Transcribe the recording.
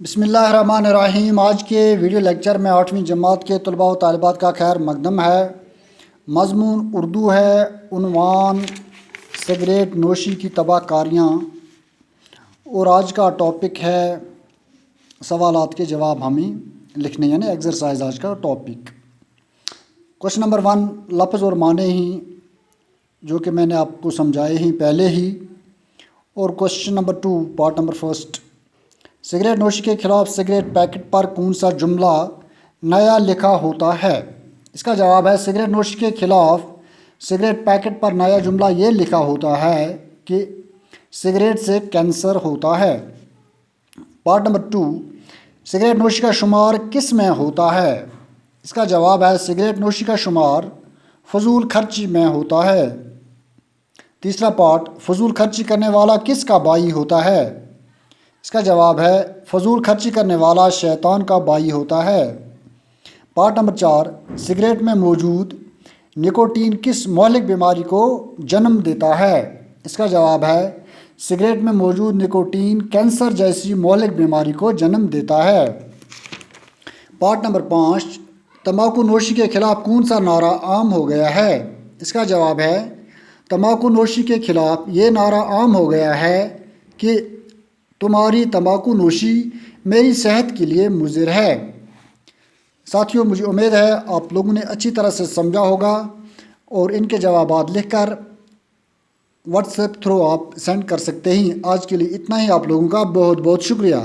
बिस्मिल्लाहिर्रहमानिर्रहीम। आज के वीडियो लेक्चर में 8वीं जमात के तलबा व तालिबात का खैर मकदम है। मज़मून उर्दू है। उन्वान सिगरेट नोशी की तबाह कारियाँ। और आज का टॉपिक है सवालात के जवाब हमें लिखने, यानी एक्सरसाइज। आज का टॉपिक क्वेश्चन नंबर 1 लफ्ज़ और माने ही, जो कि मैंने आपको समझाए ही पहले ही। और question number 2 part number 1 cigarette नोशी के खिलाफ सिगरेट पैकेट पर कौन सा जुमला नया लिखा होता है। इसका जवाब है सिगरेट नोशी के खिलाफ सिगरेट पैकेट पर नया जुमला ये लिखा होता है कि सिगरेट से कैंसर होता है। पार्ट नंबर 2 सिगरेट नोशी का शुमार किस में होता है। इसका जवाब है सिगरेट नोशी का शुमार फजूल खर्ची में होता है। तीसरा पार्ट फजूल खर्ची करने वाला किसका भाई होता है। इसका जवाब है फजूल खर्ची करने वाला शैतान का भाई होता है। पार्ट नंबर 4 सिगरेट में मौजूद निकोटीन किस मौलिक बीमारी को जन्म देता है। इसका जवाब है सिगरेट में मौजूद निकोटीन कैंसर जैसी मौलिक बीमारी को जन्म देता है। पार्ट नंबर 5 तंबाकू नोशी के खिलाफ कौन सा नारा आम हो गया है। इसका जवाब है तंबाकू नोशी के खिलाफ ये नारा आम हो गया है कि तुम्हारी तंबाकू नोशी मेरी सेहत के लिए मुज़िर है। साथियों, मुझे उम्मीद है आप लोगों ने अच्छी तरह से समझा होगा और इनके जवाबात लिखकर व्हाट्सएप थ्रू आप सेंड कर सकते हैं। आज के लिए इतना ही। आप लोगों का बहुत बहुत शुक्रिया।